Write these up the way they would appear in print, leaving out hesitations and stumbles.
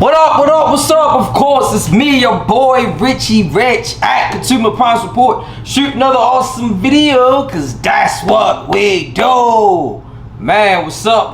What's up? Of course, it's me, your boy, Richie Rich at Consumer Appliance Report. Shoot another awesome video, cause that's what we do. Man, what's up?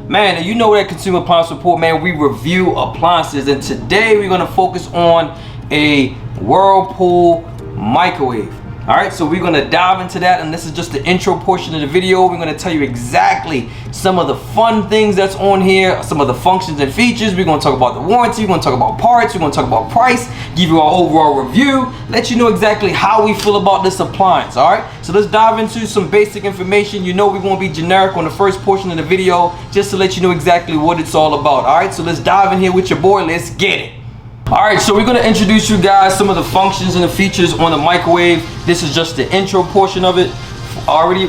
Man, you know that Consumer Appliance Report, man, we review appliances, and today we're gonna focus on a Whirlpool microwave. All right, so we're gonna dive into that, and this is just the intro portion of the video. We're gonna tell you exactly some of the fun things that's on here, some of the functions and features. We're gonna talk about the warranty, we're gonna talk about parts, we're gonna talk about price, give you our overall review, let you know exactly how we feel about this appliance. All right, so let's dive into some basic information. You know we're gonna be generic on the first portion of the video, just to let you know exactly what it's all about. All right, so let's dive in here with your boy. Let's get it. Alright, so we're going to introduce you guys some of the functions and the features on the microwave. This is just the intro portion of it.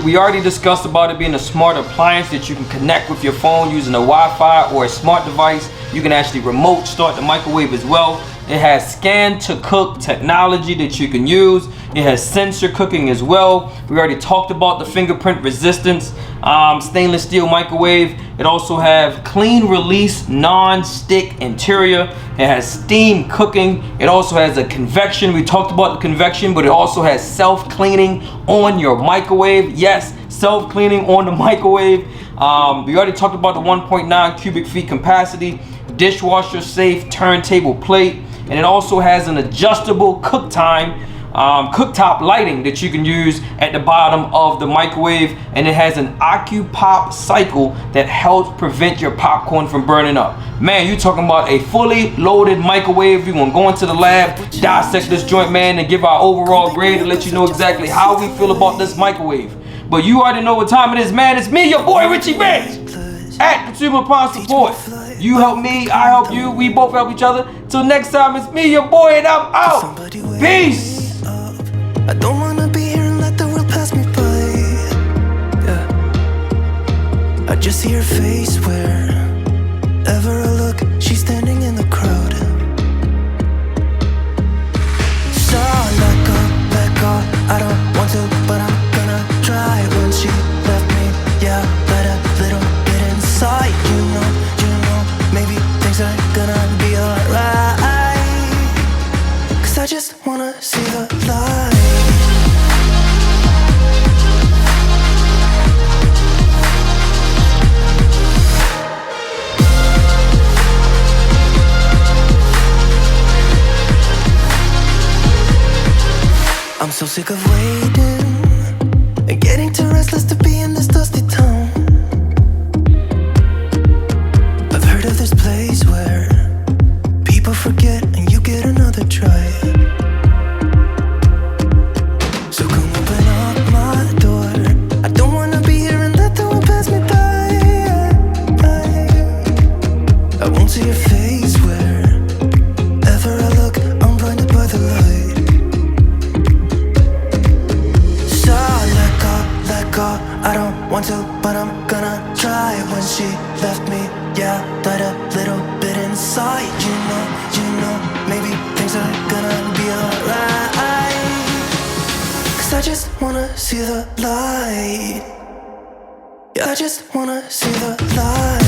We already discussed about it being a smart appliance that you can connect with your phone using a Wi-Fi or a smart device. You can actually remote start the microwave as well. It has scan to cook technology that you can use. It has sensor cooking as well. We already talked about the fingerprint resistance stainless steel microwave. It also has clean release non-stick interior. It has steam cooking. It also has a convection. We talked about the convection, but it also has self-cleaning on your microwave. Yes, self-cleaning on the microwave. We already talked about the 1.9 cubic feet capacity, dishwasher safe turntable plate, and it also has an adjustable cooktop lighting that you can use at the bottom of the microwave, and it has an AccuPop cycle that helps prevent your popcorn from burning up. Man, you're talking about a fully loaded microwave. We're gonna go into the lab, dissect this joint, man, and give our overall grade and let you know exactly how we feel about this microwave. But you already know what time it is, man. It's me, your boy Richie Rich at Consumer Appliance Support. You help me, I help you, we both help each other. Till next time, it's me, your boy, and I'm out. Peace. I don't wanna be here and let the world pass me by. Yeah. I just see her face wherever I look. She's standing in the crowd. So let go. I don't want to, but I'm gonna try. When she left me, yeah, let a little bit inside. You know, maybe things are gonna be alright. Cause I just wanna see the light. I'm so sick of waiting and getting too restless to be in this dusty town. I've heard of this place where people forget and you get another try. So come open up my door. I don't wanna be here and let the world pass me by. I won't see your face wherever I look. I'm blinded by the light. I don't want to, but I'm gonna try. When she left me, yeah, died a little bit inside. You know, maybe things are gonna be alright. Cause I just wanna see the light. Yeah, I just wanna see the light.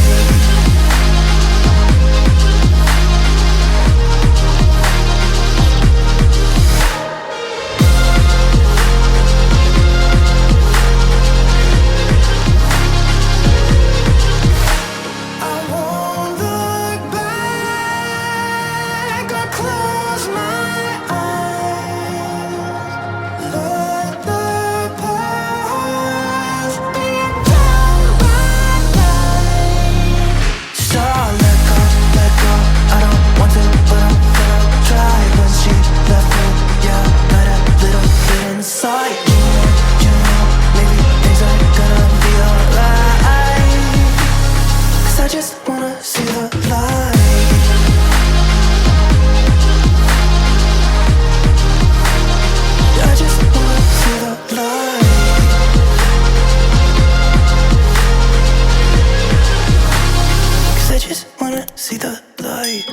See the light.